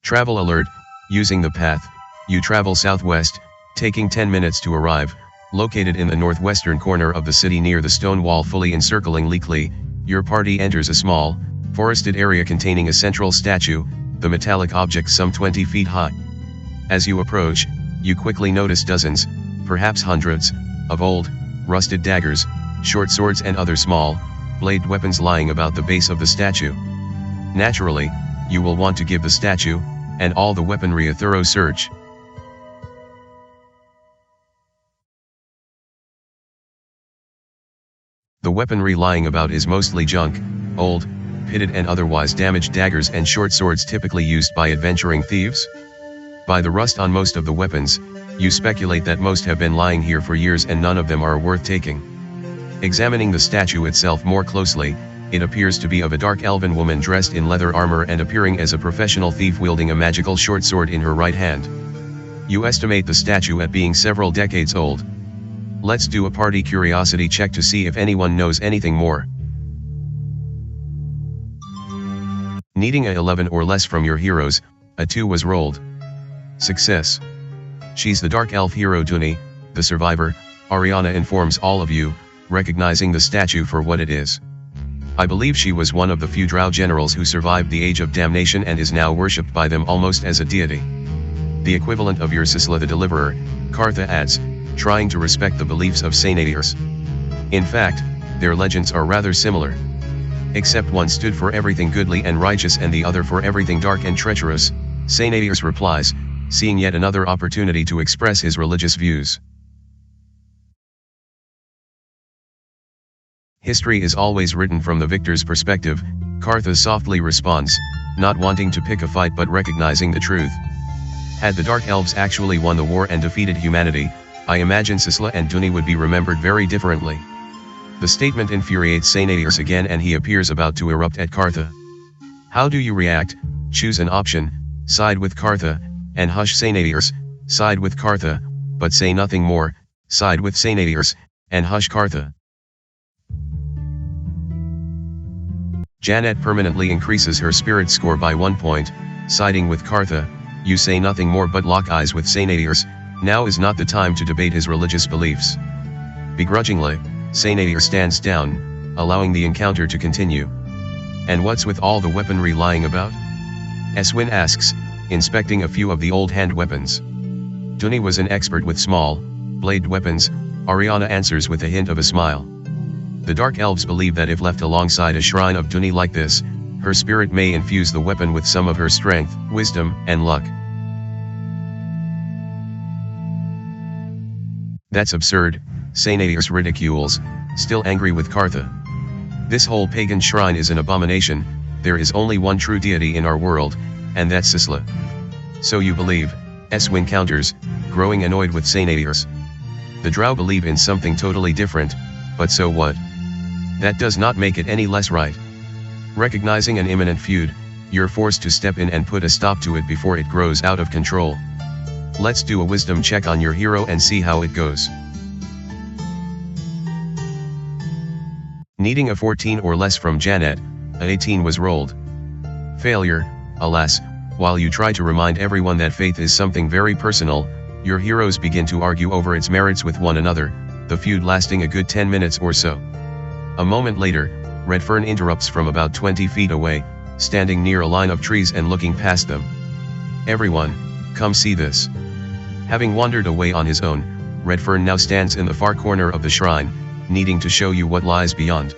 Travel alert, using the path, you travel southwest, taking 10 minutes to arrive, located in the northwestern corner of the city near the stone wall fully encircling Lyclea. Your party enters a small, forested area containing a central statue, the metallic object some 20 feet high. As you approach, you quickly notice dozens, perhaps hundreds, of old, rusted daggers, short swords and other small, blade weapons lying about the base of the statue. Naturally, you will want to give the statue, and all the weaponry a thorough search. The weaponry lying about is mostly junk, old, pitted and otherwise damaged daggers and short swords typically used by adventuring thieves. By the rust on most of the weapons, you speculate that most have been lying here for years and none of them are worth taking. Examining the statue itself more closely, it appears to be of a dark elven woman dressed in leather armor and appearing as a professional thief wielding a magical short sword in her right hand. You estimate the statue at being several decades old. Let's do a party curiosity check to see if anyone knows anything more. Needing a 11 or less from your heroes, a 2 was rolled. Success. She's the dark elf hero Duni, the survivor. Ariana informs all of you, recognizing the statue for what it is. I believe she was one of the few drow generals who survived the Age of Damnation and is now worshipped by them almost as a deity. The equivalent of your Sisla the Deliverer, Kartha adds, trying to respect the beliefs of Sainadiers. In fact, their legends are rather similar. Except one stood for everything goodly and righteous and the other for everything dark and treacherous, Sainadiers replies, seeing yet another opportunity to express his religious views. History is always written from the victor's perspective, Kartha softly responds, not wanting to pick a fight but recognizing the truth. Had the Dark Elves actually won the war and defeated humanity, I imagine Sisla and Duni would be remembered very differently. The statement infuriates Sainadiers again and he appears about to erupt at Kartha. How do you react? Choose an option, side with Kartha, and hush Sainadiers, side with Kartha, but say nothing more, side with Sainadiers, and hush Kartha. Janet permanently increases her spirit score by 1 point, siding with Kartha. You say nothing more but lock eyes with Sainadiers. Now is not the time to debate his religious beliefs. Begrudgingly, Sainadier stands down, allowing the encounter to continue. And what's with all the weaponry lying about? Eswin asks, inspecting a few of the old hand weapons. Duni was an expert with small, blade weapons, Ariana answers with a hint of a smile. The Dark Elves believe that if left alongside a shrine of Duni like this, her spirit may infuse the weapon with some of her strength, wisdom, and luck. That's absurd, Sainadiers ridicules, still angry with Kartha. This whole pagan shrine is an abomination. There is only one true deity in our world, and that's Sisla. So you believe, Eswin counters, growing annoyed with Sainadiers. The Drow believe in something totally different, but so what? That does not make it any less right. Recognizing an imminent feud, you're forced to step in and put a stop to it before it grows out of control. Let's do a wisdom check on your hero and see how it goes. Needing a 14 or less from Janet, a 18 was rolled. Failure, alas. While you try to remind everyone that faith is something very personal, your heroes begin to argue over its merits with one another, the feud lasting a good 10 minutes or so. A moment later, Redfern interrupts from about 20 feet away, standing near a line of trees and looking past them. Everyone, come see this. Having wandered away on his own, Redfern now stands in the far corner of the shrine, needing to show you what lies beyond.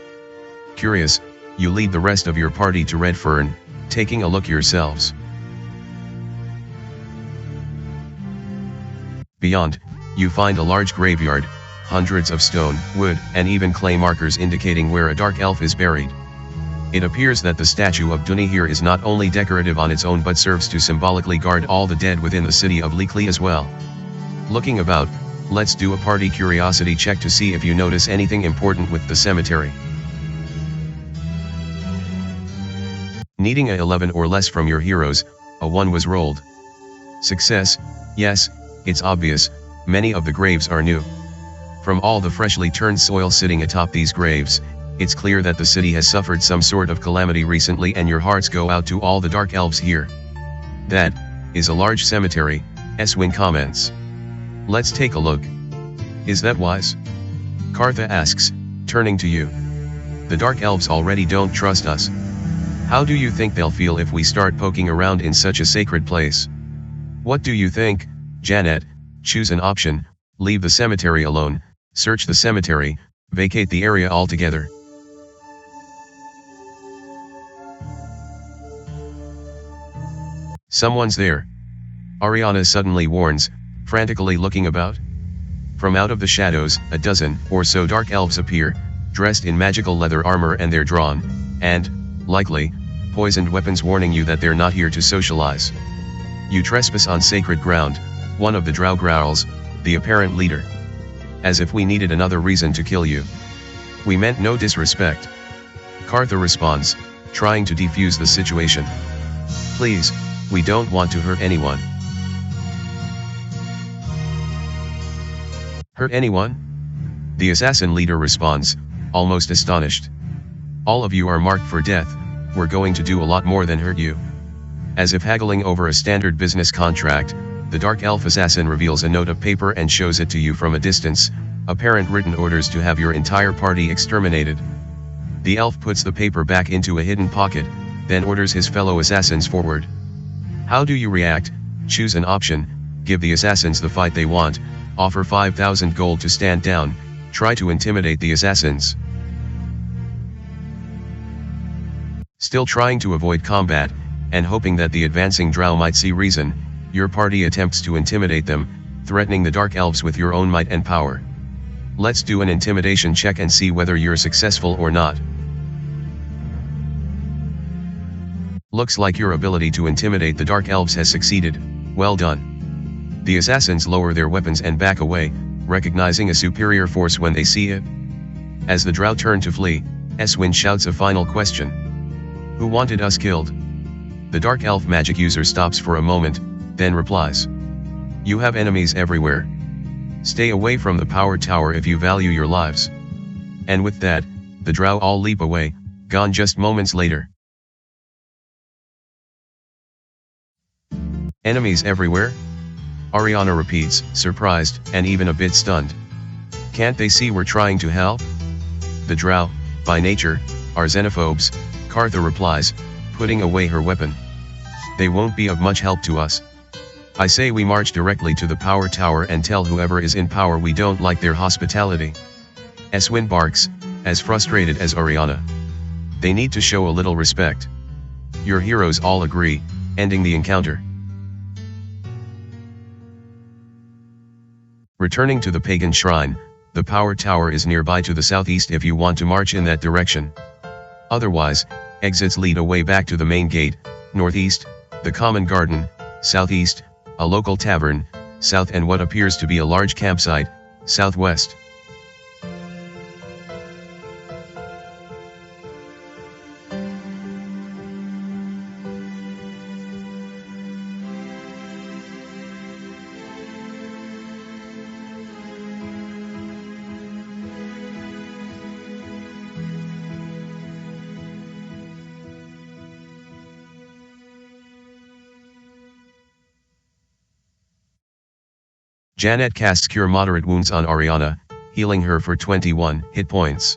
Curious, you lead the rest of your party to Redfern, taking a look yourselves. Beyond, you find a large graveyard, hundreds of stone, wood, and even clay markers indicating where a dark elf is buried. It appears that the statue of Duni here is not only decorative on its own but serves to symbolically guard all the dead within the city of Lyclea as well. Looking about, let's do a party curiosity check to see if you notice anything important with the cemetery. Needing a 11 or less from your heroes, a 1 was rolled. Success, yes, it's obvious, many of the graves are new. From all the freshly turned soil sitting atop these graves, it's clear that the city has suffered some sort of calamity recently and your hearts go out to all the Dark Elves here. That is a large cemetery, Eswin comments. Let's take a look. Is that wise? Kartha asks, turning to you. The dark elves already don't trust us. How do you think they'll feel if we start poking around in such a sacred place? What do you think, Janet? Choose an option, leave the cemetery alone, search the cemetery, vacate the area altogether. Someone's there. Ariana suddenly warns, frantically looking about. From out of the shadows, a dozen or so dark elves appear, dressed in magical leather armor, and they're drawn, and, likely, poisoned weapons, warning you that they're not here to socialize. You trespass on sacred ground, one of the drow growls, the apparent leader. As if we needed another reason to kill you. We meant no disrespect. Kartha responds, trying to defuse the situation. Please, we don't want to hurt anyone. Hurt anyone? The assassin leader responds, almost astonished. All of you are marked for death, we're going to do a lot more than hurt you. As if haggling over a standard business contract, the dark elf assassin reveals a note of paper and shows it to you from a distance, apparent written orders to have your entire party exterminated. The elf puts the paper back into a hidden pocket, then orders his fellow assassins forward. How do you react? Choose an option, give the assassins the fight they want, offer 5,000 gold to stand down, try to intimidate the assassins. Still trying to avoid combat, and hoping that the advancing drow might see reason, your party attempts to intimidate them, threatening the dark elves with your own might and power. Let's do an intimidation check and see whether you're successful or not. Looks like your ability to intimidate the dark elves has succeeded, well done. The assassins lower their weapons and back away, recognizing a superior force when they see it. As the drow turn to flee, Eswin shouts a final question. Who wanted us killed? The dark elf magic user stops for a moment, then replies. You have enemies everywhere. Stay away from the power tower if you value your lives. And with that, the drow all leap away, gone just moments later. Enemies everywhere? Ariana repeats, surprised, and even a bit stunned. Can't they see we're trying to help? The drow, by nature, are xenophobes, Kartha replies, putting away her weapon. They won't be of much help to us. I say we march directly to the power tower and tell whoever is in power we don't like their hospitality. Eswin barks, as frustrated as Ariana. They need to show a little respect. Your heroes all agree, ending the encounter. Returning to the pagan shrine, the power tower is nearby to the southeast if you want to march in that direction. Otherwise, exits lead away back to the main gate, northeast, the common garden, southeast, a local tavern, south, and what appears to be a large campsite, southwest. Janet casts Cure Moderate Wounds on Ariana, healing her for 21 hit points.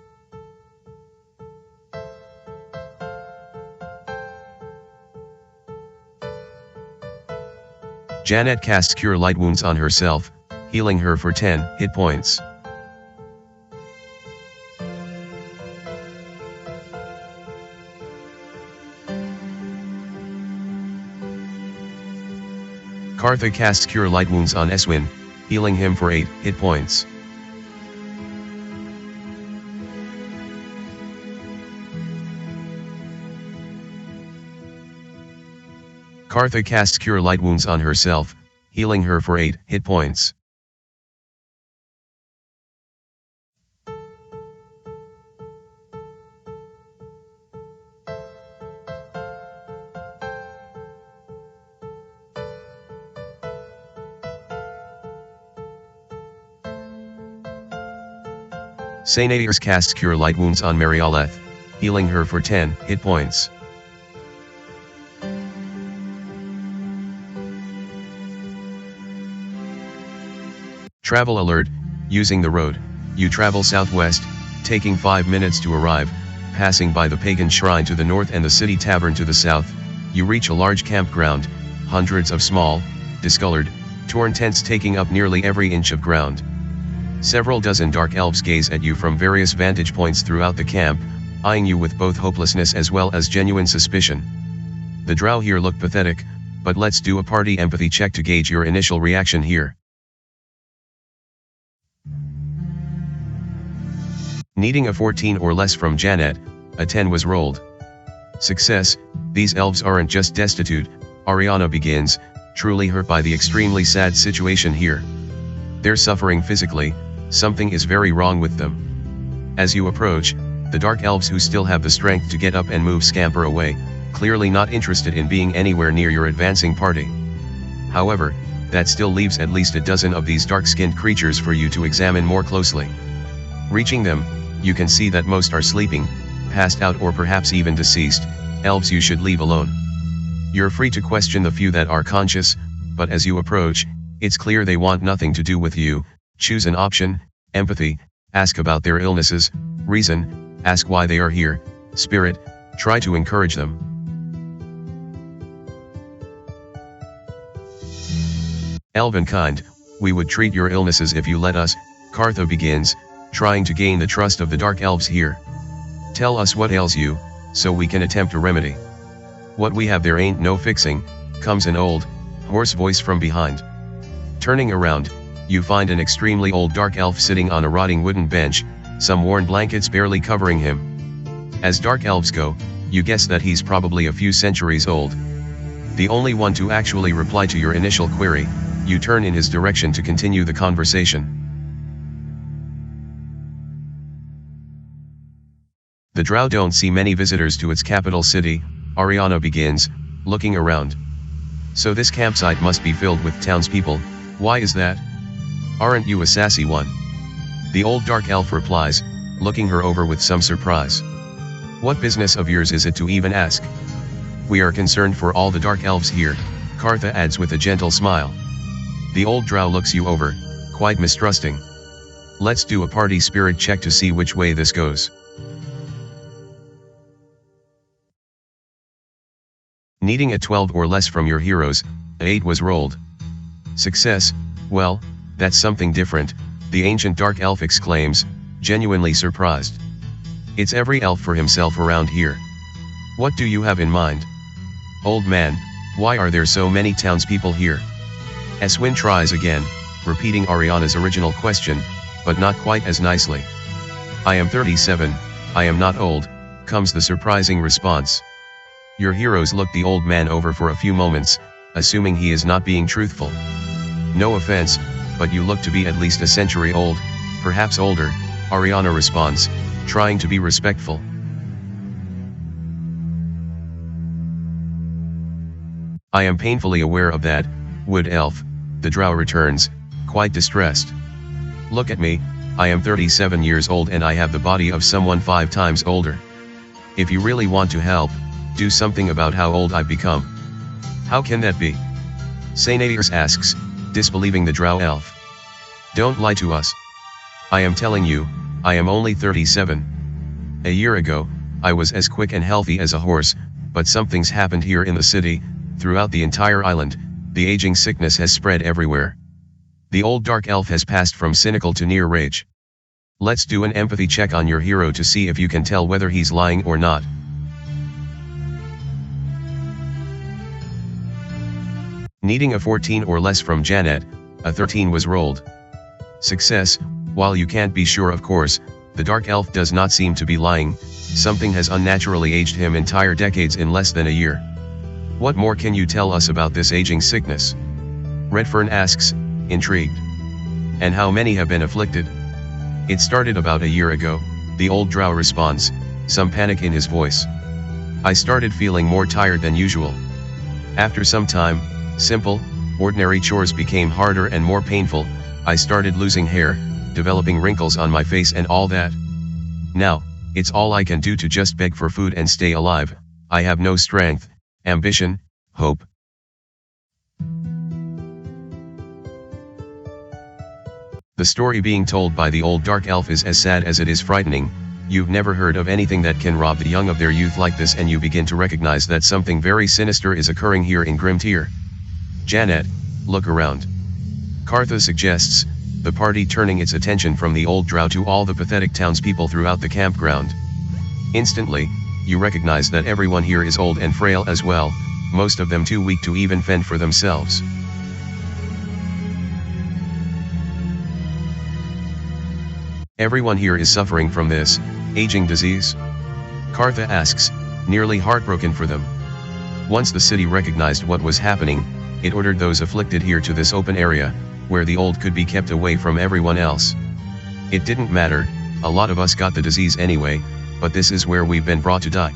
Janet casts Cure Light Wounds on herself, healing her for 10 hit points. Kartha casts Cure Light Wounds on Eswin, healing him for 8 hit points. Kartha casts Cure Light Wounds on herself, healing her for 8 hit points. Sainairs casts Cure Light Wounds on Marialeth, healing her for 10 hit points. Travel alert, using the road, you travel southwest, taking 5 minutes to arrive, passing by the pagan shrine to the north and the city tavern to the south, you reach a large campground, hundreds of small, discolored, torn tents taking up nearly every inch of ground. Several dozen dark elves gaze at you from various vantage points throughout the camp, eyeing you with both hopelessness as well as genuine suspicion. The drow here look pathetic, but let's do a party empathy check to gauge your initial reaction here. Needing a 14 or less from Janet, a 10 was rolled. Success, these elves aren't just destitute, Ariana begins, truly hurt by the extremely sad situation here. They're suffering physically, something is very wrong with them. As you approach, the dark elves who still have the strength to get up and move scamper away, clearly not interested in being anywhere near your advancing party. However, that still leaves at least a dozen of these dark-skinned creatures for you to examine more closely. Reaching them, you can see that most are sleeping, passed out or perhaps even deceased, elves you should leave alone. You're free to question the few that are conscious, but as you approach, it's clear they want nothing to do with you. Choose an option: empathy, ask about their illnesses; reason, ask why they are here; spirit, try to encourage them. Elvenkind, we would treat your illnesses if you let us, Kartha begins, trying to gain the trust of the dark elves here. Tell us what ails you, so we can attempt a remedy. What we have there ain't no fixing, comes an old, hoarse voice from behind. Turning around, you find an extremely old dark elf sitting on a rotting wooden bench, some worn blankets barely covering him. As dark elves go, you guess that he's probably a few centuries old. The only one to actually reply to your initial query, you turn in his direction to continue the conversation. The drow don't see many visitors to its capital city, Ariana begins, looking around. So this campsite must be filled with townspeople. Why is that? Aren't you a sassy one? The old dark elf replies, looking her over with some surprise. What business of yours is it to even ask? We are concerned for all the dark elves here, Kartha adds with a gentle smile. The old drow looks you over, quite mistrusting. Let's do a party spirit check to see which way this goes. Needing a 12 or less from your heroes, a 8 was rolled. Success, well, that's something different, the ancient dark elf exclaims, genuinely surprised. It's every elf for himself around here. What do you have in mind? Old man, why are there so many townspeople here? Eswin tries again, repeating Ariana's original question, but not quite as nicely. I am 37, I am not old, comes the surprising response. Your heroes look the old man over for a few moments, assuming he is not being truthful. No offense, but you look to be at least a century old, perhaps older, Ariana responds, trying to be respectful. I am painfully aware of that, wood elf, the drow returns, quite distressed. Look at me, I am 37 years old and I have the body of someone 5 times older. If you really want to help, do something about how old I've become. How can that be? Sainairs asks, disbelieving the drow elf. Don't lie to us. I am telling you, I am only 37. A year ago, I was as quick and healthy as a horse, but something's happened here in the city, throughout the entire island, the aging sickness has spread everywhere. The old dark elf has passed from cynical to near rage. Let's do an empathy check on your hero to see if you can tell whether he's lying or not. Needing a 14 or less from Janet, a 13 was rolled. Success, while you can't be sure of course, the dark elf does not seem to be lying, something has unnaturally aged him entire decades in less than a year. What more can you tell us about this aging sickness? Redfern asks, intrigued. And how many have been afflicted? It started about a year ago, the old drow responds, some panic in his voice. I started feeling more tired than usual. After some time, simple, ordinary chores became harder and more painful, I started losing hair, developing wrinkles on my face and all that. Now, it's all I can do to just beg for food and stay alive. I have no strength, ambition, hope. The story being told by the old dark elf is as sad as it is frightening. You've never heard of anything that can rob the young of their youth like this, and you begin to recognize that something very sinister is occurring here in Grimtier. Janet, look around. Cartha suggests, the party turning its attention from the old drow to all the pathetic townspeople throughout the campground. Instantly, you recognize that everyone here is old and frail as well, most of them too weak to even fend for themselves. Everyone here is suffering from this aging disease? Cartha asks, nearly heartbroken for them. Once the city recognized what was happening, it ordered those afflicted here to this open area, where the old could be kept away from everyone else. It didn't matter, a lot of us got the disease anyway, but this is where we've been brought to die.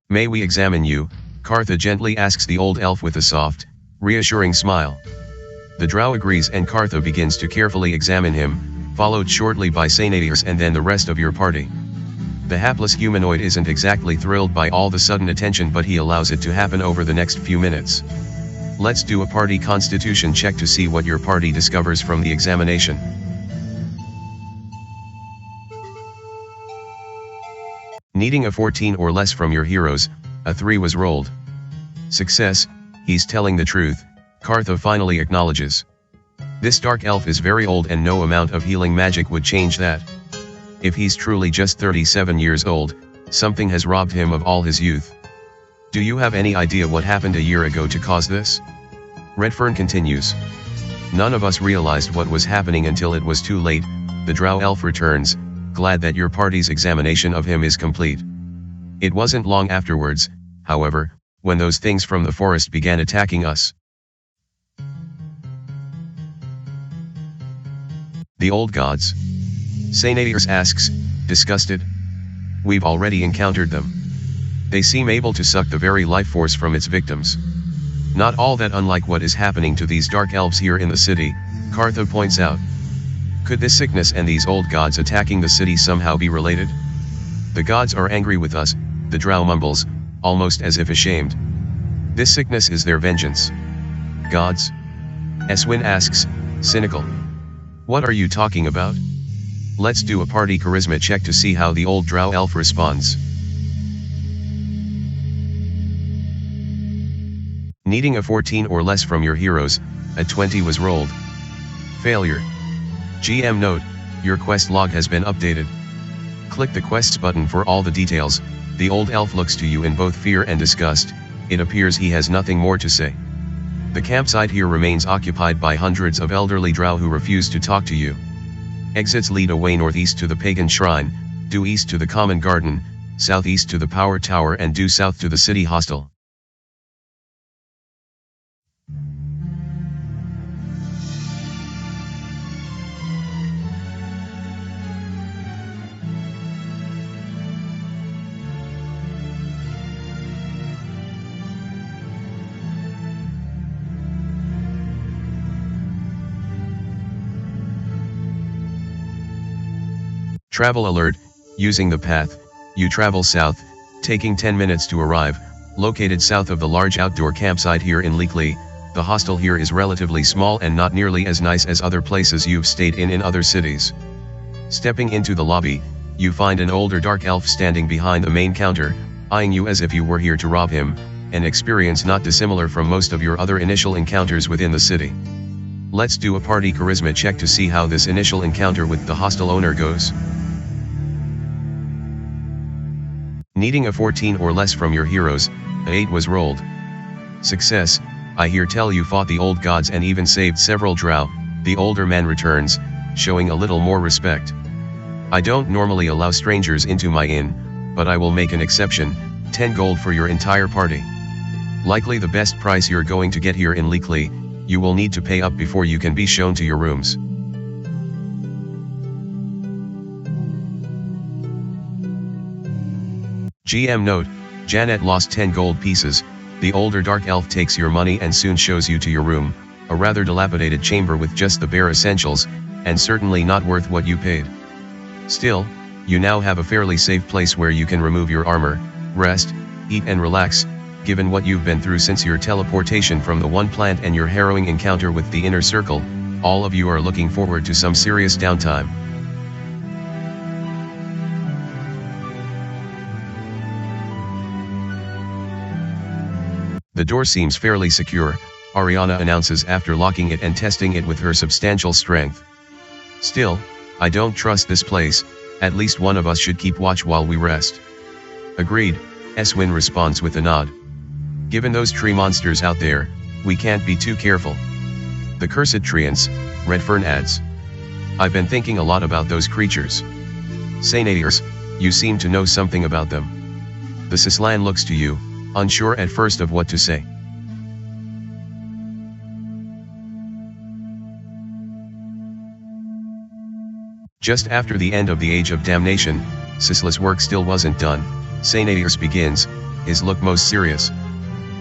May we examine you? Cartha gently asks the old elf with a soft, reassuring smile. The drow agrees and Cartha begins to carefully examine him, followed shortly by Sainadius and then the rest of your party. The hapless humanoid isn't exactly thrilled by all the sudden attention, but he allows it to happen over the next few minutes. Let's do a party constitution check to see what your party discovers from the examination. Needing a 14 or less from your heroes, a 3 was rolled. Success, he's telling the truth, Cartha finally acknowledges. This dark elf is very old and no amount of healing magic would change that. If he's truly just 37 years old, something has robbed him of all his youth. Do you have any idea what happened a year ago to cause this? Redfern continues. None of us realized what was happening until it was too late. The drow elf returns, glad that your party's examination of him is complete. It wasn't long afterwards, however, when those things from the forest began attacking us. The old gods? Sainadius asks, disgusted. We've already encountered them. They seem able to suck the very life force from its victims. Not all that unlike what is happening to these dark elves here in the city, Cartha points out. Could this sickness and these old gods attacking the city somehow be related? The gods are angry with us, the drow mumbles, almost as if ashamed. This sickness is their vengeance. Gods? Eswin asks, cynical. What are you talking about? Let's do a party charisma check to see how the old drow elf responds. Needing a 14 or less from your heroes, a 20 was rolled. Failure. GM note, your quest log has been updated. Click the quests button for all the details. The old elf looks to you in both fear and disgust. It appears he has nothing more to say. The campsite here remains occupied by hundreds of elderly drow who refuse to talk to you. Exits lead away northeast to the pagan shrine, due east to the common garden, southeast to the power tower and due south to the city hostel. Travel alert, using the path, you travel south, taking 10 minutes to arrive, located south of the large outdoor campsite here in Lyclea. The hostel here is relatively small and not nearly as nice as other places you've stayed in other cities. Stepping into the lobby, you find an older dark elf standing behind the main counter, eyeing you as if you were here to rob him, an experience not dissimilar from most of your other initial encounters within the city. Let's do a party charisma check to see how this initial encounter with the hostel owner goes. Needing a 14 or less from your heroes, a 8 was rolled. Success, I hear tell you fought the old gods and even saved several drow. The older man returns, showing a little more respect. I don't normally allow strangers into my inn, but I will make an exception, 10 gold for your entire party. Likely the best price you're going to get here in Lyclea. You will need to pay up before you can be shown to your rooms. GM note, Janet lost 10 gold pieces. The older dark elf takes your money and soon shows you to your room, a rather dilapidated chamber with just the bare essentials, and certainly not worth what you paid. Still, you now have a fairly safe place where you can remove your armor, rest, eat and relax. given what you've been through since your teleportation from the one plant and your harrowing encounter with the inner circle, all of you are looking forward to some serious downtime. The door seems fairly secure, Ariana announces after locking it and testing it with her substantial strength. Still, I don't trust this place, at least one of us should keep watch while we rest. Agreed, Eswin responds with a nod. Given those tree monsters out there, we can't be too careful. The cursed treants, Redfern adds. I've been thinking a lot about those creatures. Sainadiers, you seem to know something about them. The Sislan looks to you, unsure at first of what to say. Just after the end of the Age of Damnation, Sisla's work still wasn't done. Sainadiers begins, his look most serious.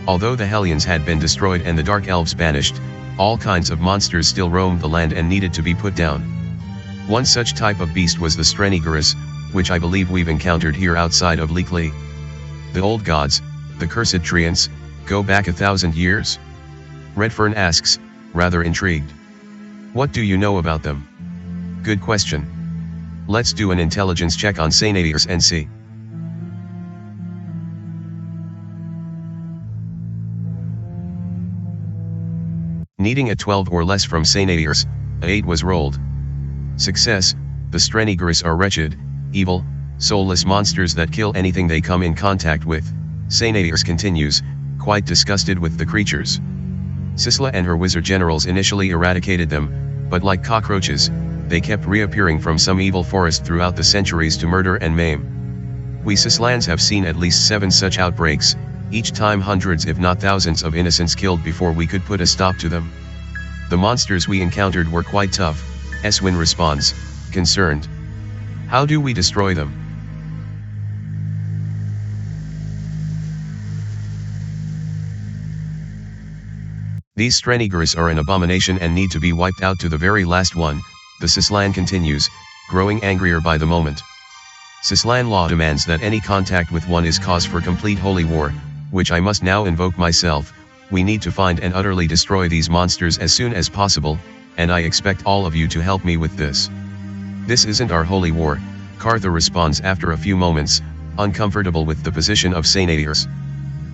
Although the Hellions had been destroyed and the Dark Elves banished, all kinds of monsters still roamed the land and needed to be put down. One such type of beast was the Strenigerus, which I believe we've encountered here outside of Lyclea. The old gods, the cursed treants, go back 1,000 years? Redfern asks, rather intrigued. What do you know about them? Good question. Let's do an intelligence check on Sainadiers and see. Needing a 12 or less from Sainadiers, a 8 was rolled. Success, the Strenigerus are wretched, evil, soulless monsters that kill anything they come in contact with. Sainadiers continues, quite disgusted with the creatures. Sisla and her wizard generals initially eradicated them, but like cockroaches, they kept reappearing from some evil forest throughout the centuries to murder and maim. We Sislans have seen at least 7 such outbreaks, each time hundreds if not thousands of innocents killed before we could put a stop to them. The monsters we encountered were quite tough, Eswin responds, concerned. How do we destroy them? These Strenigerus are an abomination and need to be wiped out to the very last one, the Sislan continues, growing angrier by the moment. Sislan law demands that any contact with one is cause for complete holy war, which I must now invoke myself. We need to find and utterly destroy these monsters as soon as possible, and I expect all of you to help me with this. This isn't our holy war, Cartha responds after a few moments, uncomfortable with the position of Sainadiers.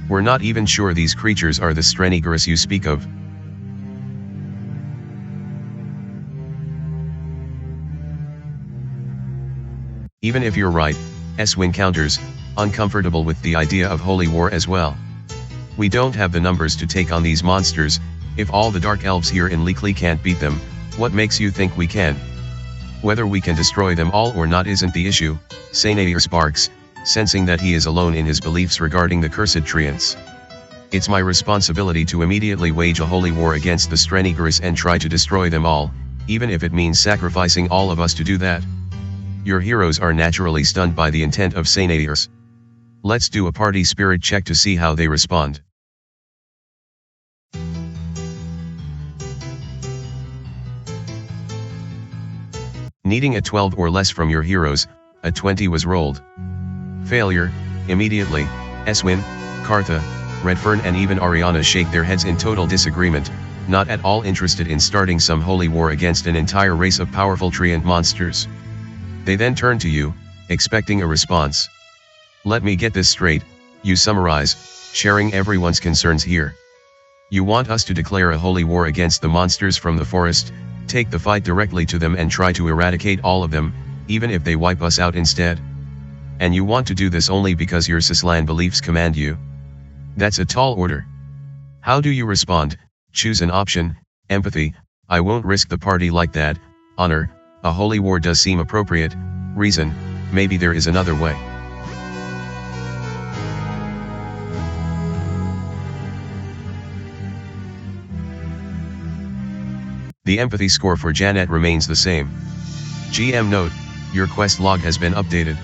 We're not even sure these creatures are the Strenigerus you speak of. Even if you're right, Eswin counters, uncomfortable with the idea of holy war as well. We don't have the numbers to take on these monsters. If all the Dark Elves here in Lyclea can't beat them, what makes you think we can? Whether we can destroy them all or not isn't the issue, Sainadier sparks, sensing that he is alone in his beliefs regarding the cursed treants. It's my responsibility to immediately wage a holy war against the Strenigerus and try to destroy them all, even if it means sacrificing all of us to do that. Your heroes are naturally stunned by the intent of Sainadiers. Let's do a party spirit check to see how they respond. Needing a 12 or less from your heroes, a 20 was rolled. Failure, immediately, Eswin, Cartha, Redfern and even Ariana shake their heads in total disagreement, not at all interested in starting some holy war against an entire race of powerful treant monsters. They then turn to you, expecting a response. Let me get this straight, you summarize, sharing everyone's concerns here. You want us to declare a holy war against the monsters from the forest, take the fight directly to them and try to eradicate all of them, even if they wipe us out instead. And you want to do this only because your Sislan beliefs command you. That's a tall order. How do you respond? Choose an option. Empathy, I won't risk the party like that. Honor, a holy war does seem appropriate. Reason, maybe there is another way. The empathy score for Janet remains the same. GM note, your quest log has been updated.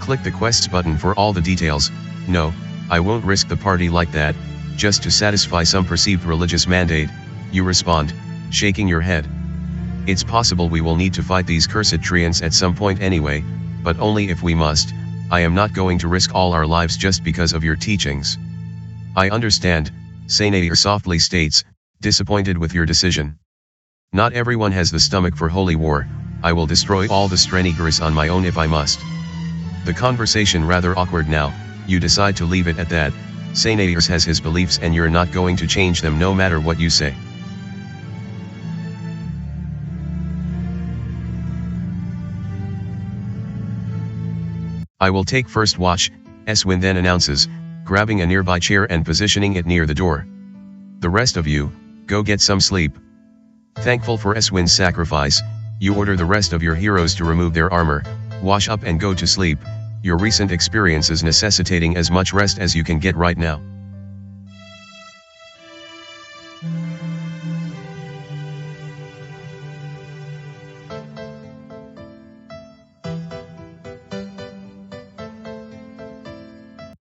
Click the quests button for all the details. No, I won't risk the party like that, just to satisfy some perceived religious mandate, you respond, shaking your head. It's possible we will need to fight these cursed treants at some point anyway, but only if we must. I am not going to risk all our lives just because of your teachings. I understand, Sainadir softly states, disappointed with your decision. Not everyone has the stomach for holy war. I will destroy all the Strenigaris on my own if I must. The conversation rather awkward now, you decide to leave it at that. Sainadir has his beliefs and you're not going to change them no matter what you say. I will take first watch, Eswin then announces, grabbing a nearby chair and positioning it near the door. The rest of you, go get some sleep. Thankful for Eswin's sacrifice, you order the rest of your heroes to remove their armor, wash up and go to sleep, your recent experiences necessitating as much rest as you can get right now.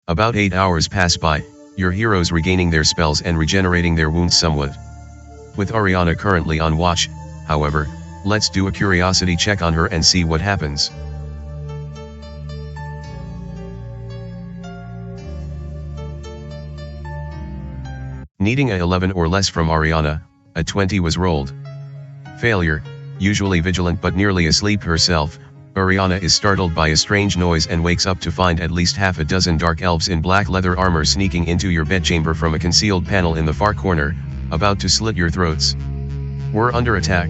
About 8 hours pass by, your heroes regaining their spells and regenerating their wounds somewhat. With Ariana currently on watch, however, let's do a curiosity check on her and see what happens. Needing a 11 or less from Ariana, a 20 was rolled. Failure, usually vigilant but nearly asleep herself, Ariana is startled by a strange noise and wakes up to find at least half a dozen dark elves in black leather armor sneaking into your bedchamber from a concealed panel in the far corner, about to slit your throats. We're under attack.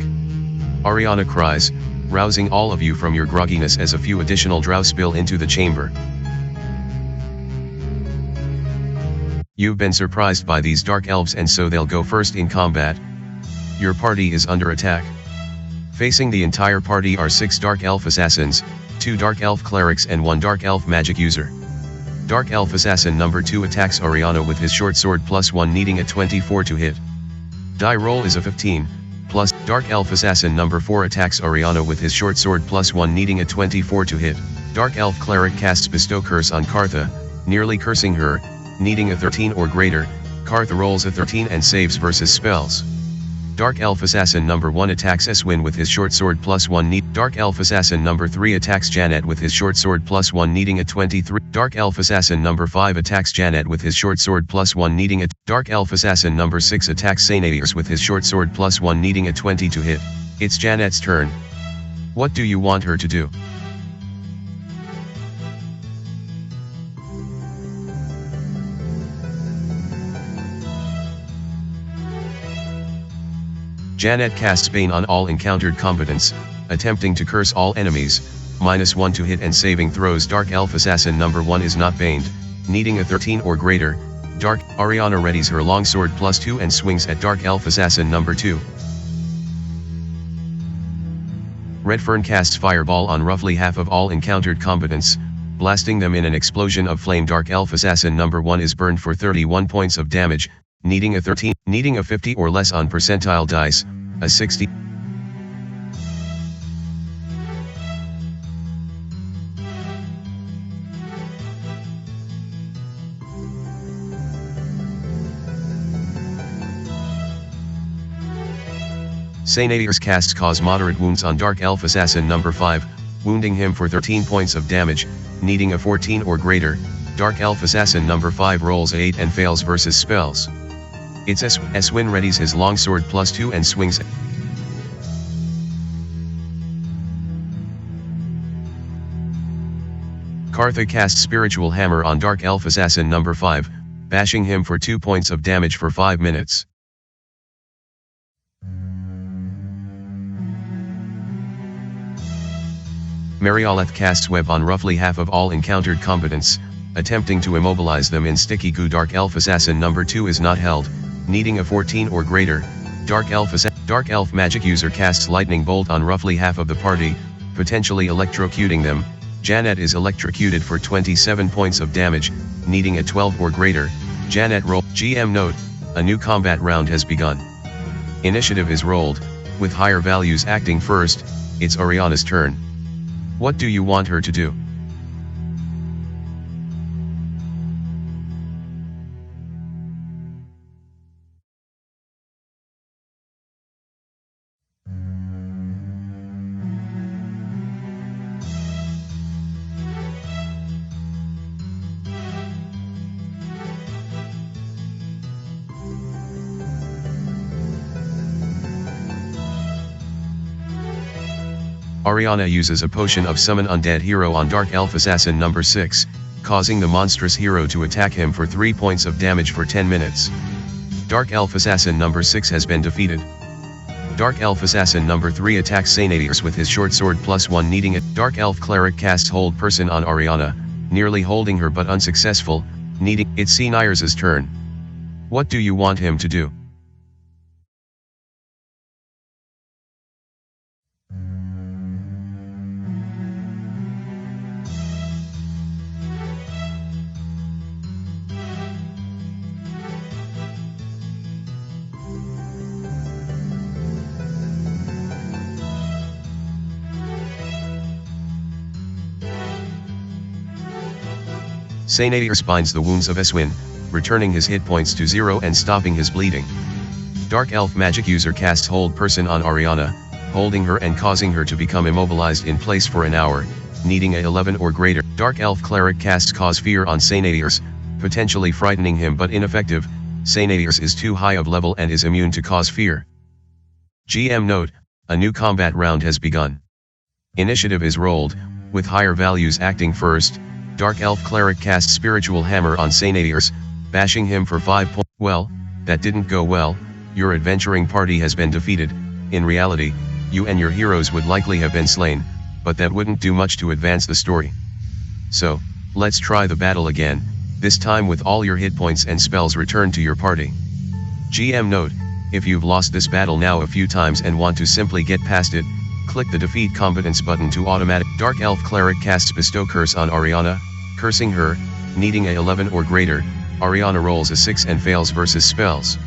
Ariana cries, rousing all of you from your grogginess as a few additional drow spill into the chamber. You've been surprised by these dark elves and so they'll go first in combat. Your party is under attack. Facing the entire party are 6 Dark Elf Assassins, 2 Dark Elf Clerics and 1 Dark Elf Magic User. Dark Elf Assassin number 2 attacks Ariana with his short sword +1 needing a 24 to hit. Die roll is a 15, plus Dark Elf Assassin number 4 attacks Ariana with his short sword +1 needing a 24 to hit. Dark Elf Cleric casts Bestow Curse on Kartha, nearly cursing her, needing a 13 or greater. Kartha rolls a 13 and saves versus spells. Dark Elf Assassin number 1 attacks Eswin with his short sword +1 need. Dark Elf Assassin number 3 attacks Janet with his short sword +1 needing a 23. Dark Elf Assassin number 5 attacks Janet with his short sword +1 needing a. Dark Elf Assassin number 6 attacks Sainadir with his short sword +1 needing a 20 to hit. It's Janet's turn. What do you want her to do? Janet casts Bane on all encountered combatants, attempting to curse all enemies, -1 to hit and saving throws. Dark Elf Assassin number 1 is not baned, needing a 13 or greater. Ariana readies her longsword +2 and swings at Dark Elf Assassin number 2. Redfern casts Fireball on roughly half of all encountered combatants, blasting them in an explosion of flame. Dark Elf Assassin number 1 is burned for 31 points of damage, needing a 13, needing a 50 or less on percentile dice, a 60. Sainadir's casts cause moderate wounds on Dark Elf Assassin number 5, wounding him for 13 points of damage, needing a 14 or greater. Dark Elf Assassin number 5 rolls a 8 and fails versus spells. It's Eswin readies his longsword +2 and swings. Kartha casts Spiritual Hammer on Dark Elf Assassin number 5, bashing him for 2 points of damage for 5 minutes. Marioleth casts Web on roughly half of all encountered combatants, attempting to immobilize them in sticky goo. Dark Elf Assassin number 2 is not held, needing a 14 or greater. Dark Elf Magic User casts Lightning Bolt on roughly half of the party, potentially electrocuting them. Janet is electrocuted for 27 points of damage, needing a 12 or greater. Janet roll. GM note, a new combat round has begun. Initiative is rolled, with higher values acting first. It's Ariana's turn. What do you want her to do? Ariana uses a potion of Summon Undead Hero on Dark Elf Assassin number 6, causing the monstrous hero to attack him for 3 points of damage for 10 minutes. Dark Elf Assassin number 6 has been defeated. Dark Elf Assassin number 3 attacks Sainadius with his short sword +1 needing it. Dark Elf Cleric casts Hold Person on Ariana, nearly holding her but unsuccessful, needing it. Senires's turn. What do you want him to do? Sainadius binds the wounds of Eswin, returning his hit points to 0 and stopping his bleeding. Dark Elf magic user casts Hold Person on Ariana, holding her and causing her to become immobilized in place for an hour, needing a 11 or greater. Dark Elf Cleric casts Cause Fear on Sainadius, potentially frightening him but ineffective. Sainadius is too high of level and is immune to Cause Fear. GM note, a new combat round has begun. Initiative is rolled, with higher values acting first. Dark Elf Cleric casts Spiritual Hammer on Sainadius, bashing him for 5 points. Well, that didn't go well. Your adventuring party has been defeated. In reality, you and your heroes would likely have been slain, but that wouldn't do much to advance the story. So, let's try the battle again, this time with all your hit points and spells returned to your party. GM note, if you've lost this battle now a few times and want to simply get past it, click the Defeat Combatants button to automatic. Dark Elf Cleric casts Bestow Curse on Ariana, cursing her, needing a 11 or greater. Ariana rolls a 6 and fails versus spells.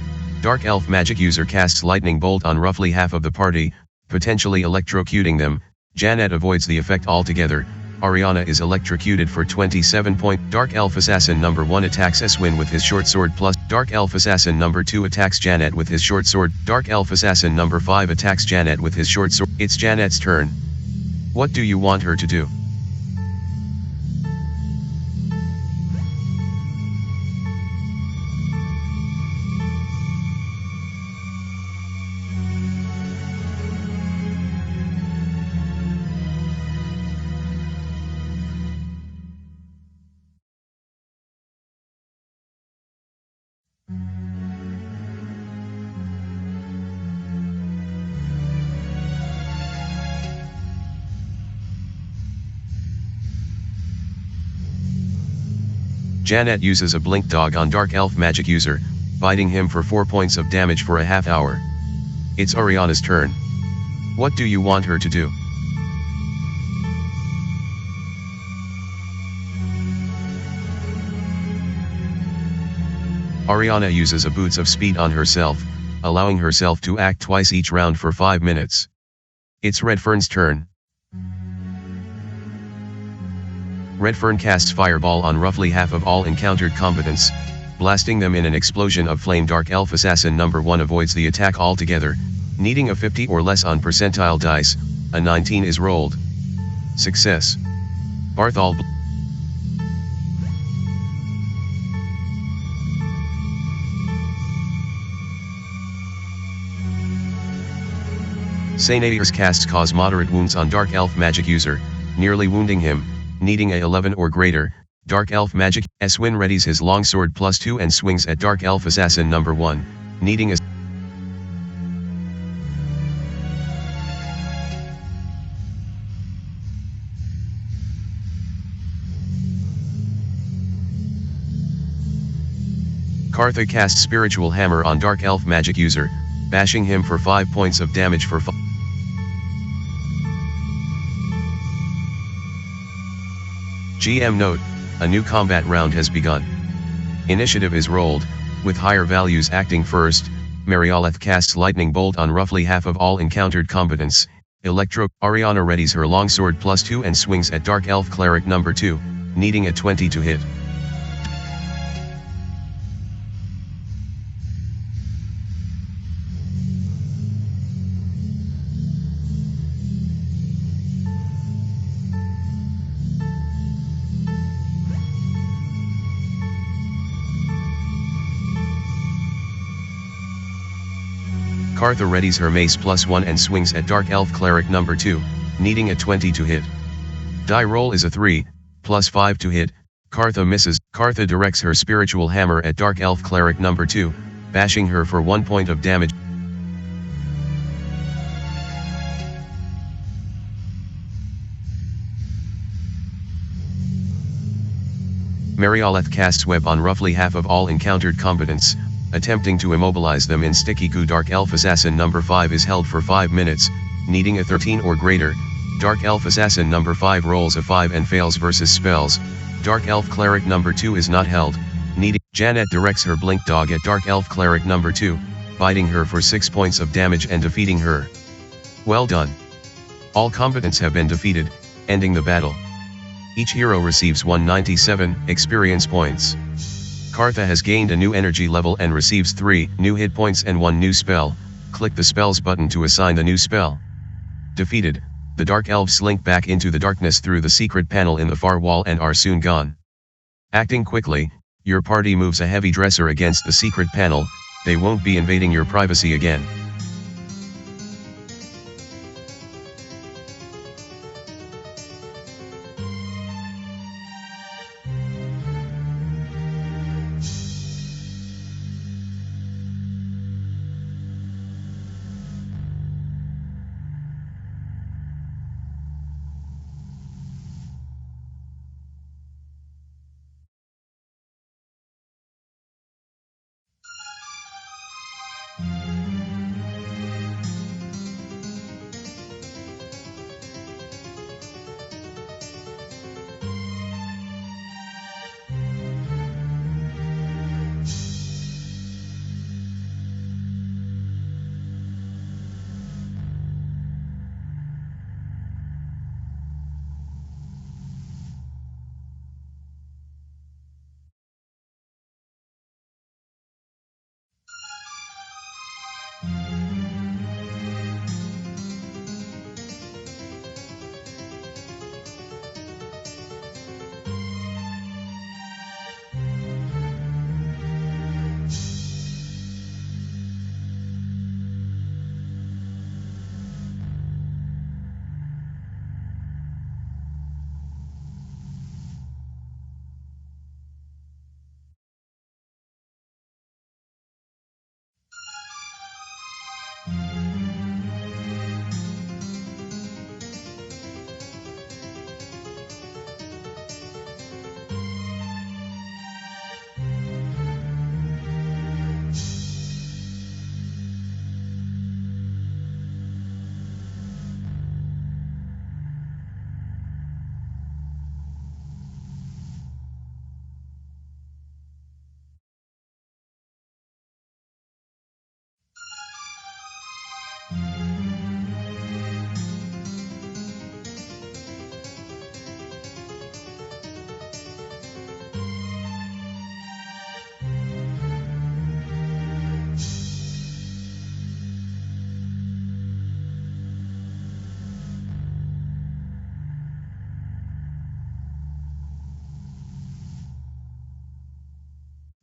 Dark Elf magic user casts Lightning Bolt on roughly half of the party, potentially electrocuting them. Janet avoids the effect altogether. Ariana is electrocuted for 27 points. Dark Elf Assassin number 1 attacks Eswin with his short sword plus. Dark Elf Assassin number 2 attacks Janet with his short sword. Dark Elf Assassin number 5 attacks Janet with his short sword. It's Janet's turn. What do you want her to do? Janet uses a Blink Dog on Dark Elf magic user, biting him for 4 points of damage for a half hour. It's Ariana's turn. What do you want her to do? Ariana uses a Boots of Speed on herself, allowing herself to act twice each round for 5 minutes. It's Redfern's turn. Redfern casts Fireball on roughly half of all encountered combatants, blasting them in an explosion of flame. Dark Elf Assassin number 1 avoids the attack altogether, needing a 50 or less on percentile dice. A 19 is rolled. Success. Barthol Sainadius casts Cause Moderate Wounds on Dark Elf magic user, nearly wounding him, needing a 11 or greater. Dark Elf magic. Eswin readies his longsword +2 and swings at Dark Elf Assassin number 1, needing a Kartha casts Spiritual Hammer on Dark Elf magic user, bashing him for 5 points of damage for GM note, a new combat round has begun. Initiative is rolled, with higher values acting first. Marioleth casts Lightning Bolt on roughly half of all encountered combatants. Ariana readies her longsword +2 and swings at Dark Elf Cleric number 2, needing a 20 to hit. Kartha readies her mace +1 and swings at Dark Elf Cleric number 2, needing a 20 to hit. Die roll is a 3, plus 5 to hit. Kartha misses. Kartha directs her spiritual hammer at Dark Elf Cleric number 2, bashing her for 1 point of damage. Marioleth casts web on roughly half of all encountered combatants, attempting to immobilize them in sticky goo. Dark Elf Assassin number 5 is held for 5 minutes, needing a 13 or greater. Dark Elf Assassin number 5 rolls a 5 and fails versus spells. Dark Elf Cleric number 2 is not held, needing. Janet directs her Blink Dog at Dark Elf Cleric number 2, biting her for 6 points of damage and defeating her. Well done. All combatants have been defeated, ending the battle. Each hero receives 197 experience points. Kartha has gained a new energy level and receives 3 new hit points and 1 new spell. Click the spells button to assign the new spell. Defeated, the Dark Elves slink back into the darkness through the secret panel in the far wall and are soon gone. Acting quickly, your party moves a heavy dresser against the secret panel. They won't be invading your privacy again.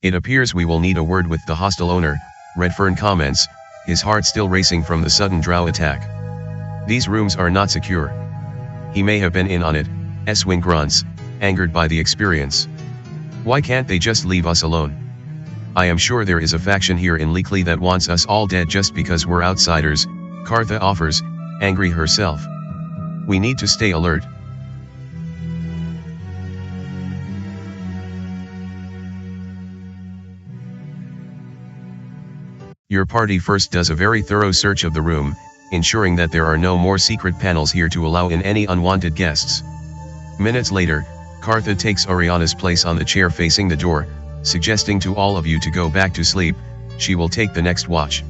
It appears we will need a word with the hostile owner, Redfern comments, his heart still racing from the sudden drow attack. These rooms are not secure. He may have been in on it, Eswin grunts, angered by the experience. Why can't they just leave us alone? I am sure there is a faction here in Lyclea that wants us all dead just because we're outsiders, Kartha offers, angry herself. We need to stay alert. Your party first does a very thorough search of the room, ensuring that there are no more secret panels here to allow in any unwanted guests. Minutes later, Kartha takes Oriana's place on the chair facing the door, suggesting to all of you to go back to sleep. She will take the next watch.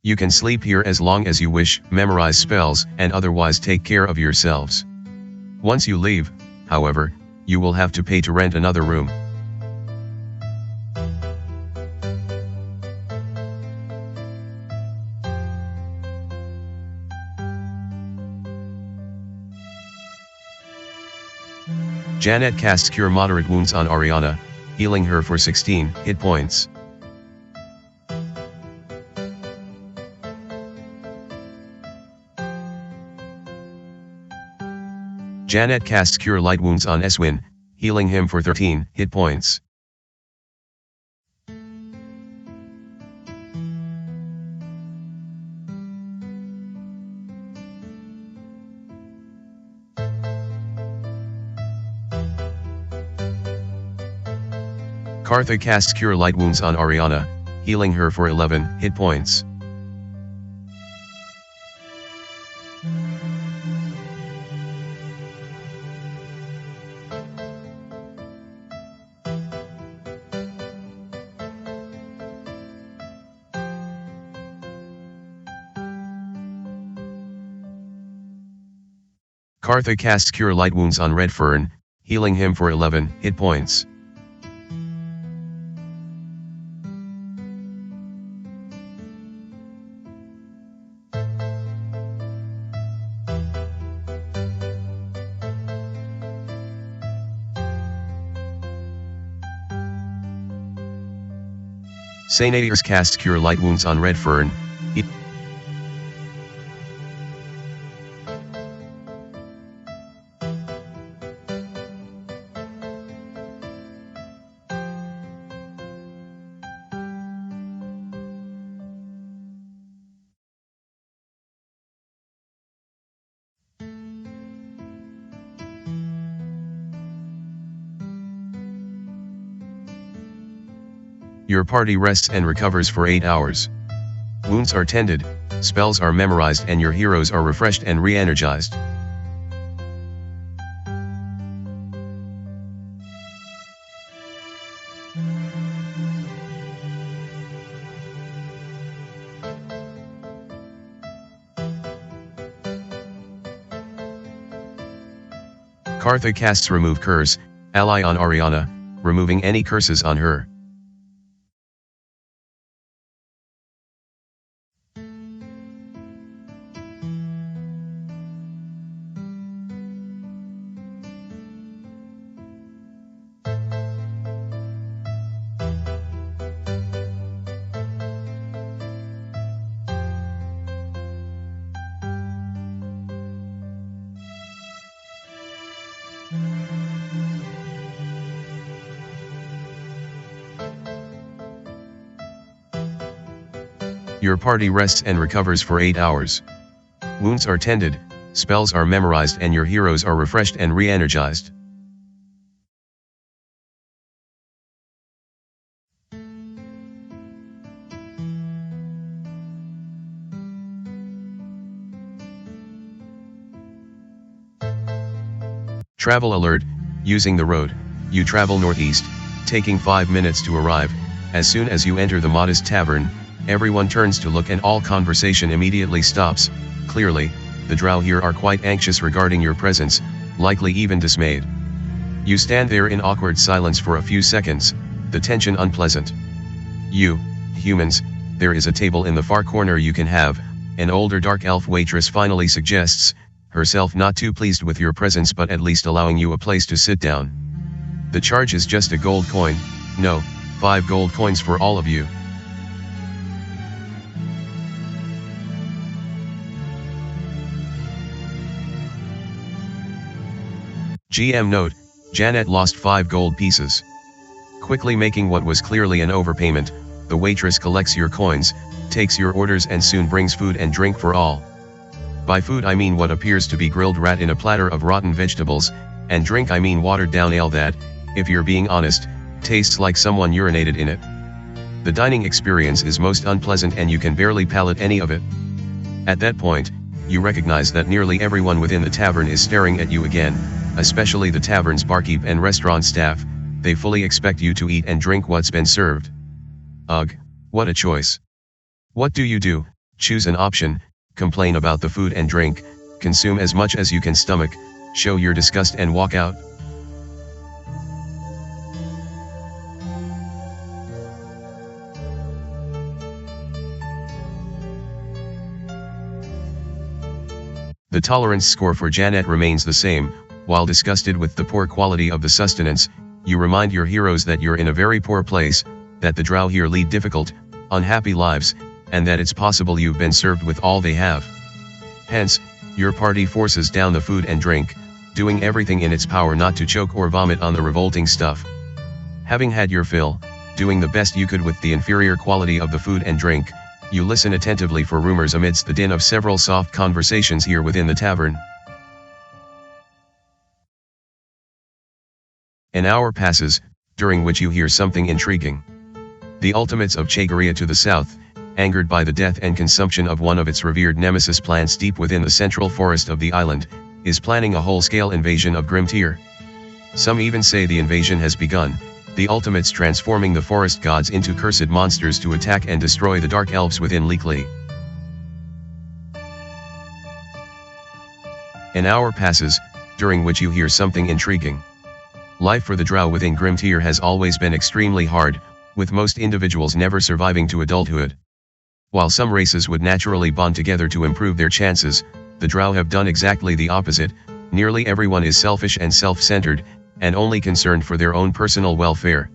You can sleep here as long as you wish, memorize spells, and otherwise take care of yourselves. Once you leave, however, you will have to pay to rent another room. Janet casts Cure Moderate Wounds on Oriana, healing her for 16 hit points. Janet casts Cure Light Wounds on Eswin, healing him for 13 hit points. Kartha casts Cure Light Wounds on Ariana, healing her for 11 hit points. Kartha casts Cure Light Wounds on Redfern, healing him for 11 hit points. Sainadius casts Cure Light Wounds on Redfern. Your party rests and recovers for 8 hours. Wounds are tended, spells are memorized, and your heroes are refreshed and re-energized. Kartha casts Remove Curse, ally on Ariana, removing any curses on her. Your party rests and recovers for 8 hours. Wounds are tended, spells are memorized, and your heroes are refreshed and re-energized. Travel alert, using the road, you travel northeast, taking 5 minutes to arrive. As soon as you enter the modest tavern, everyone turns to look and all conversation immediately stops. Clearly, the drow here are quite anxious regarding your presence, likely even dismayed. You stand there in awkward silence for a few seconds, the tension unpleasant. You, humans, there is a table in the far corner you can have, an older dark elf waitress finally suggests, herself not too pleased with your presence but at least allowing you a place to sit down. The charge is just a gold coin, no, 5 gold coins for all of you. GM note, Janet lost 5 gold pieces. Quickly making what was clearly an overpayment, the waitress collects your coins, takes your orders and soon brings food and drink for all. By food I mean what appears to be grilled rat in a platter of rotten vegetables, and drink I mean watered down ale that, if you're being honest, tastes like someone urinated in it. The dining experience is most unpleasant and you can barely palate any of it. At that point, you recognize that nearly everyone within the tavern is staring at you again, especially the tavern's barkeep and restaurant staff. They fully expect you to eat and drink what's been served. Ugh, what a choice. What do? Choose an option, complain about the food and drink, consume as much as you can stomach, show your disgust and walk out. The tolerance score for Janet remains the same. While disgusted with the poor quality of the sustenance, you remind your heroes that you're in a very poor place, that the drow here lead difficult, unhappy lives, and that it's possible you've been served with all they have. Hence, your party forces down the food and drink, doing everything in its power not to choke or vomit on the revolting stuff. Having had your fill, doing the best you could with the inferior quality of the food and drink, you listen attentively for rumors amidst the din of several soft conversations here within the tavern. An hour passes, during which you hear something intriguing. The ultimates of Chagaria to the south, angered by the death and consumption of one of its revered nemesis plants deep within the central forest of the island, is planning a whole-scale invasion of Grimtier. Some even say the invasion has begun, the ultimates transforming the forest gods into cursed monsters to attack and destroy the dark elves within Lyclea. An hour passes, during which you hear something intriguing. Life for the drow within Grimtier has always been extremely hard, with most individuals never surviving to adulthood. While some races would naturally bond together to improve their chances, the drow have done exactly the opposite. Nearly everyone is selfish and self-centered, and only concerned for their own personal welfare.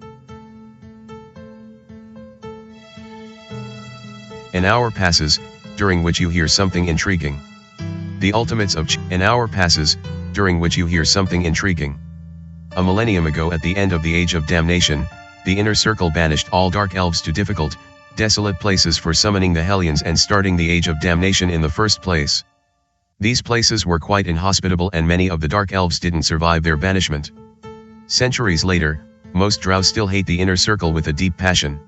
An hour passes, during which you hear something intriguing. The ultimates of An hour passes, during which you hear something intriguing. A millennium ago at the end of the Age of Damnation, the Inner Circle banished all dark elves to difficult, desolate places for summoning the Hellions and starting the Age of Damnation in the first place. These places were quite inhospitable and many of the dark elves didn't survive their banishment. Centuries later, most drow still hate the Inner Circle with a deep passion.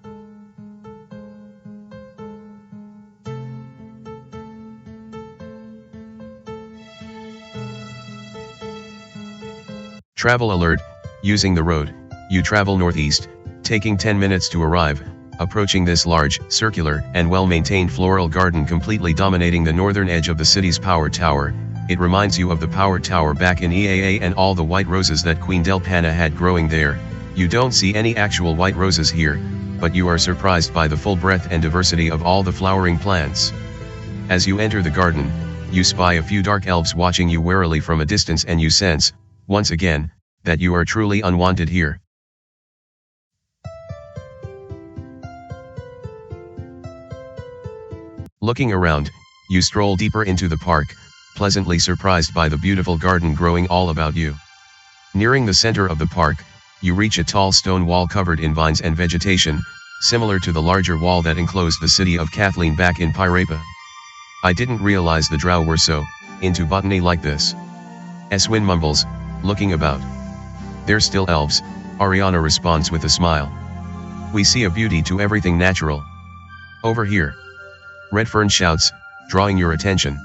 Travel alert, using the road, you travel northeast, taking 10 minutes to arrive, approaching this large, circular, and well-maintained floral garden completely dominating the northern edge of the city's power tower. It reminds you of the power tower back in EAA and all the white roses that Queen Delpana had growing there. You don't see any actual white roses here, but you are surprised by the full breadth and diversity of all the flowering plants. As you enter the garden, you spy a few dark elves watching you warily from a distance and you sense, once again, that you are truly unwanted here. Looking around, you stroll deeper into the park, pleasantly surprised by the beautiful garden growing all about you. Nearing the center of the park, you reach a tall stone wall covered in vines and vegetation, similar to the larger wall that enclosed the city of Kathleen back in Pirapa. I didn't realize the drow were so into botany like this. Eswin mumbles, looking about. They're still elves, Ariana responds with a smile. We see a beauty to everything natural. Over here. Redfern shouts, drawing your attention.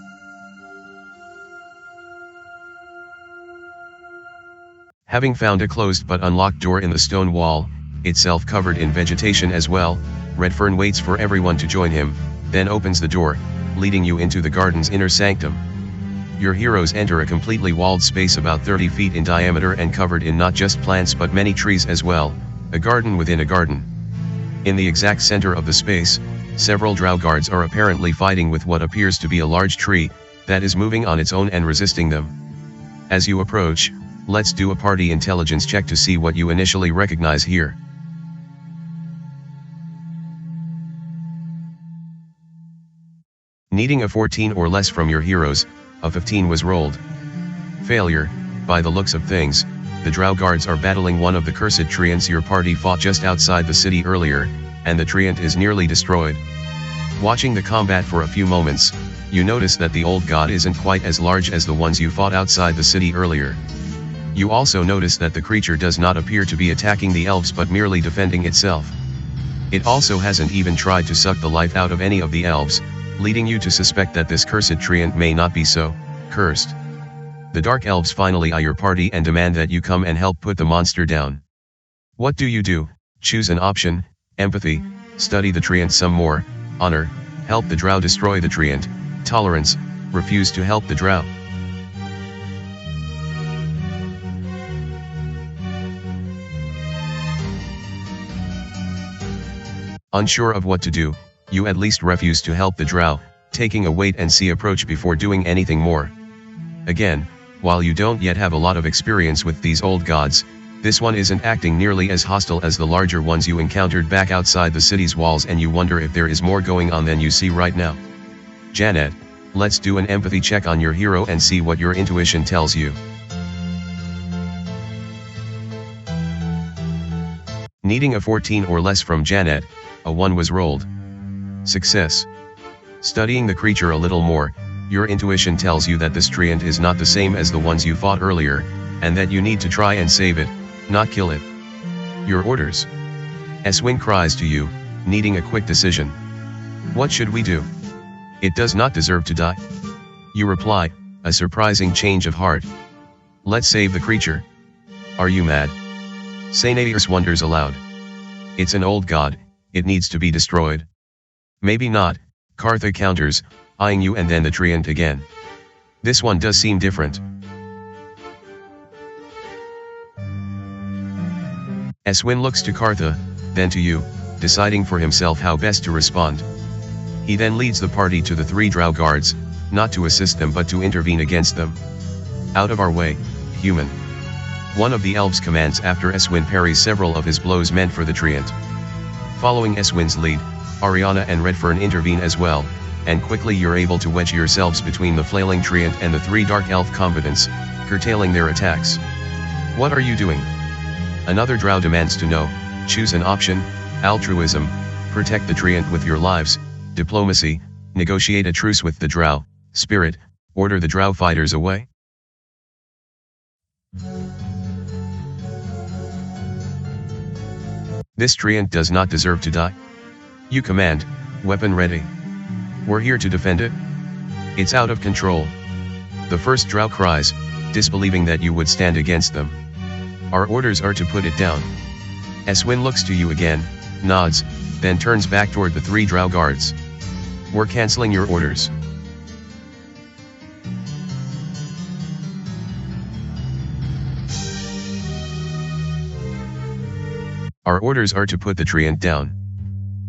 Having found a closed but unlocked door in the stone wall, itself covered in vegetation as well, Redfern waits for everyone to join him, then opens the door, leading you into the garden's inner sanctum. Your heroes enter a completely walled space about 30 feet in diameter and covered in not just plants but many trees as well, a garden within a garden. In the exact center of the space, several drow guards are apparently fighting with what appears to be a large tree, that is moving on its own and resisting them. As you approach, let's do a party intelligence check to see what you initially recognize here. Needing a 14 or less from your heroes, a 15 was rolled. Failure. By the looks of things, the drow guards are battling one of the cursed treants your party fought just outside the city earlier, and the treant is nearly destroyed. Watching the combat for a few moments, you notice that the old god isn't quite as large as the ones you fought outside the city earlier. You also notice that the creature does not appear to be attacking the elves but merely defending itself. It also hasn't even tried to suck the life out of any of the elves, leading you to suspect that this cursed treant may not be so cursed. The dark elves finally eye your party and demand that you come and help put the monster down. What do? Choose an option: empathy, study the treant some more; honor, help the drow destroy the treant; tolerance, refuse to help the drow. Unsure of what to do, you at least refuse to help the drow, taking a wait-and-see approach before doing anything more. Again, while you don't yet have a lot of experience with these old gods, this one isn't acting nearly as hostile as the larger ones you encountered back outside the city's walls, and you wonder if there is more going on than you see right now. Janet, let's do an empathy check on your hero and see what your intuition tells you. Needing a 14 or less from Janet, a 1 was rolled. Success. Studying the creature a little more, your intuition tells you that this treant is not the same as the ones you fought earlier, and that you need to try and save it, not kill it. Your orders. Eswin cries to you, needing a quick decision. What should we do? It does not deserve to die. You reply, a surprising change of heart. Let's save the creature. Are you mad? Sainairs wonders aloud. It's an old god, it needs to be destroyed. Maybe not, Kartha counters, eyeing you and then the treant again. This one does seem different. Eswin looks to Kartha, then to you, deciding for himself how best to respond. He then leads the party to the 3 drow guards, not to assist them but to intervene against them. Out of our way, human. One of the elves commands after Eswin parries several of his blows meant for the treant. Following Eswin's lead, Ariana and Redfern intervene as well, and quickly you're able to wedge yourselves between the flailing treant and the 3 dark elf combatants, curtailing their attacks. What are you doing? Another drow demands to know. Choose an option: altruism, protect the treant with your lives; diplomacy, negotiate a truce with the drow; spirit, order the drow fighters away. This treant does not deserve to die. You command, weapon ready. We're here to defend it. It's out of control. The first drow cries, disbelieving that you would stand against them. Our orders are to put it down. Eswin looks to you again, nods, then turns back toward the 3 drow guards. We're canceling your orders. Our orders are to put the treant down.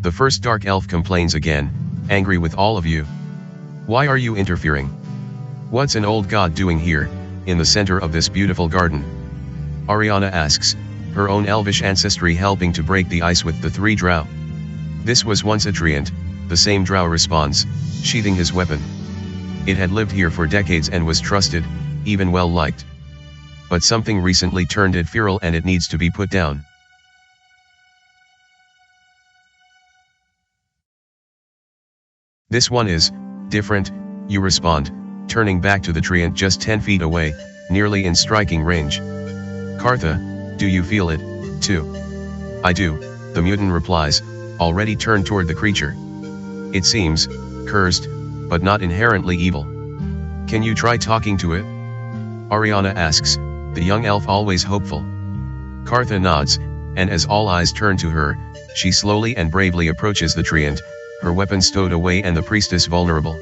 The first dark elf complains again, angry with all of you. Why are you interfering? What's an old god doing here, in the center of this beautiful garden? Ariana asks, her own elvish ancestry helping to break the ice with the 3 drow. This was once a treant, the same drow responds, sheathing his weapon. It had lived here for decades and was trusted, even well liked. But something recently turned it feral and it needs to be put down. This one is different, you respond, turning back to the treant just 10 feet away, nearly in striking range. Kartha, do you feel it, too? I do, the mutant replies, already turned toward the creature. It seems cursed, but not inherently evil. Can you try talking to it? Ariana asks, the young elf always hopeful. Kartha nods, and as all eyes turn to her, she slowly and bravely approaches the treant, her weapon stowed away and the priestess vulnerable.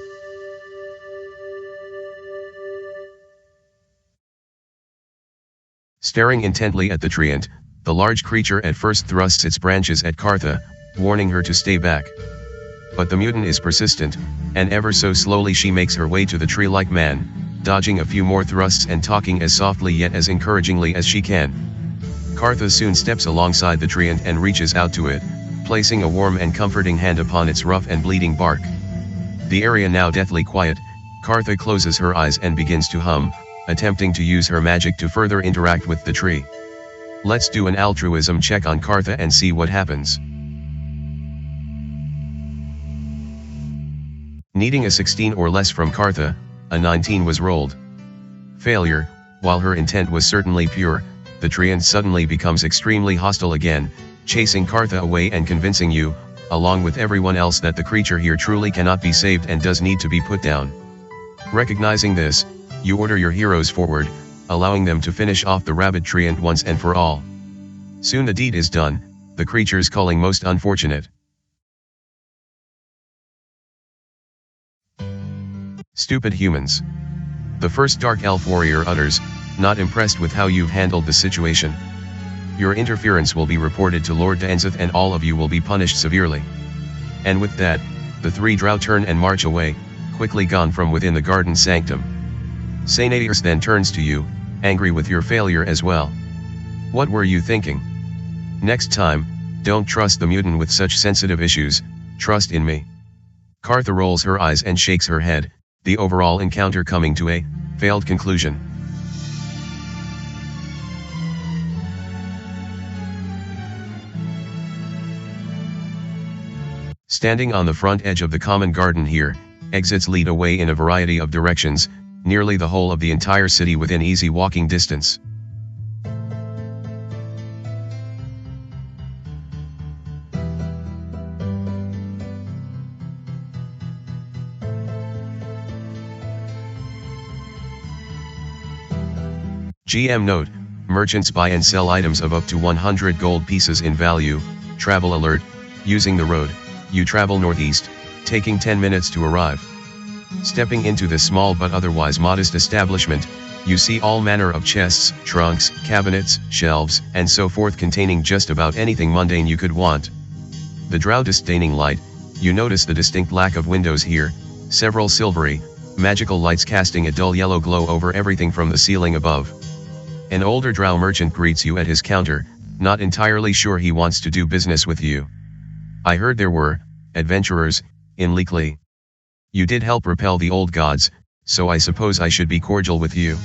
Staring intently at the treant, the large creature at first thrusts its branches at Kartha, warning her to stay back. But the mutant is persistent, and ever so slowly she makes her way to the tree-like man, dodging a few more thrusts and talking as softly yet as encouragingly as she can. Kartha soon steps alongside the treant and reaches out to it, placing a warm and comforting hand upon its rough and bleeding bark. The area now deathly quiet, Kartha closes her eyes and begins to hum, attempting to use her magic to further interact with the tree. Let's do an altruism check on Kartha and see what happens. Needing a 16 or less from Kartha, a 19 was rolled. Failure. While her intent was certainly pure, the treant suddenly becomes extremely hostile again, chasing Kartha away and convincing you, along with everyone else, that the creature here truly cannot be saved and does need to be put down. Recognizing this, you order your heroes forward, allowing them to finish off the rabid treant once and for all. Soon the deed is done, the creatures calling most unfortunate. Stupid humans. The first dark elf warrior utters, not impressed with how you've handled the situation. Your interference will be reported to Lord Danzith and all of you will be punished severely. And with that, the 3 drow turn and march away, quickly gone from within the garden sanctum. Sainairs then turns to you, angry with your failure as well. What were you thinking? Next time, don't trust the mutant with such sensitive issues, trust in me. Kartha rolls her eyes and shakes her head, the overall encounter coming to a failed conclusion. Standing on the front edge of the common garden here, exits lead away in a variety of directions, nearly the whole of the entire city within easy walking distance. GM note, merchants buy and sell items of up to 100 gold pieces in value. Travel alert, using the road, you travel northeast, taking 10 minutes to arrive. Stepping into this small but otherwise modest establishment, you see all manner of chests, trunks, cabinets, shelves, and so forth containing just about anything mundane you could want. The drow disdaining light, you notice the distinct lack of windows here, several silvery, magical lights casting a dull yellow glow over everything from the ceiling above. An older drow merchant greets you at his counter, not entirely sure he wants to do business with you. I heard there were adventurers in Lyclea. You did help repel the old gods, so I suppose I should be cordial with you.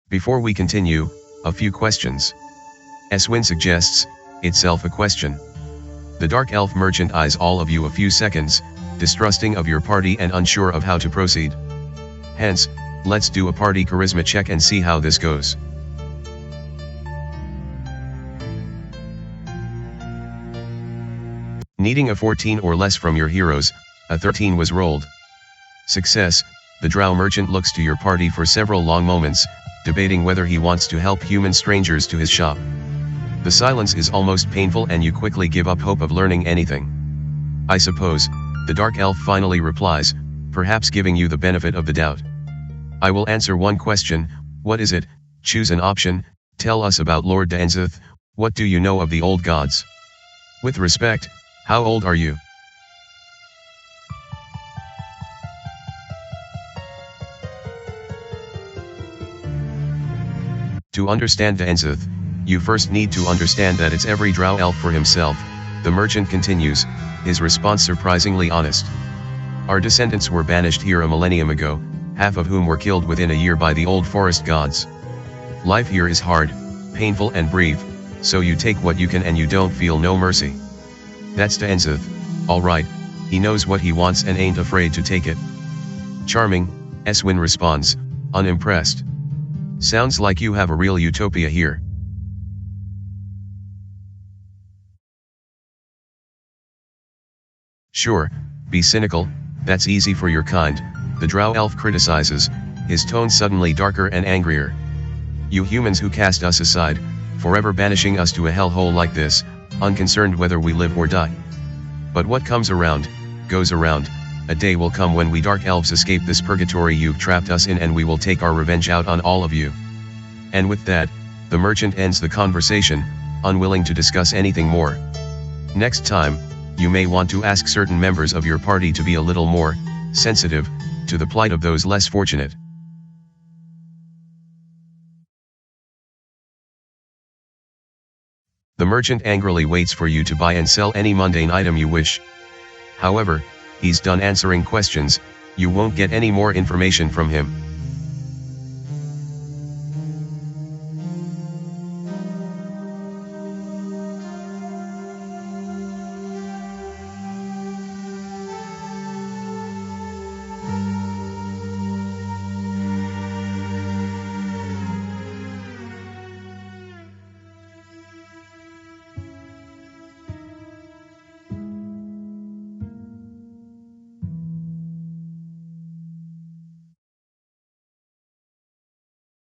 Before we continue, a few questions. Eswin suggests, itself a question. The dark elf merchant eyes all of you a few seconds, distrusting of your party and unsure of how to proceed. Hence, let's do a party charisma check and see how this goes. Needing a 14 or less from your heroes, a 13 was rolled. Success, the drow merchant looks to your party for several long moments, debating whether he wants to help human strangers to his shop. The silence is almost painful and you quickly give up hope of learning anything. I suppose, the dark elf finally replies, perhaps giving you the benefit of the doubt. I will answer one question, what is it? Choose an option, tell us about Lord Daenzeth, what do you know of the old gods? With respect, how old are you? To understand Daenzeth, you first need to understand that it's every drow elf for himself, the merchant continues, his response surprisingly honest. Our descendants were banished here a millennium ago, half of whom were killed within a year by the old forest gods. Life here is hard, painful and brief, so you take what you can and you don't feel no mercy. That's Daenzeth, alright, he knows what he wants and ain't afraid to take it. Charming, Eswin responds, unimpressed. Sounds like you have a real utopia here. Sure, be cynical, that's easy for your kind, the drow elf criticizes, his tone suddenly darker and angrier. You humans who cast us aside, forever banishing us to a hellhole like this, unconcerned whether we live or die. But what comes around, goes around, a day will come when we dark elves escape this purgatory you've trapped us in and we will take our revenge out on all of you. And with that, the merchant ends the conversation, unwilling to discuss anything more. Next time, you may want to ask certain members of your party to be a little more sensitive to the plight of those less fortunate. The merchant angrily waits for you to buy and sell any mundane item you wish. However, he's done answering questions, you won't get any more information from him.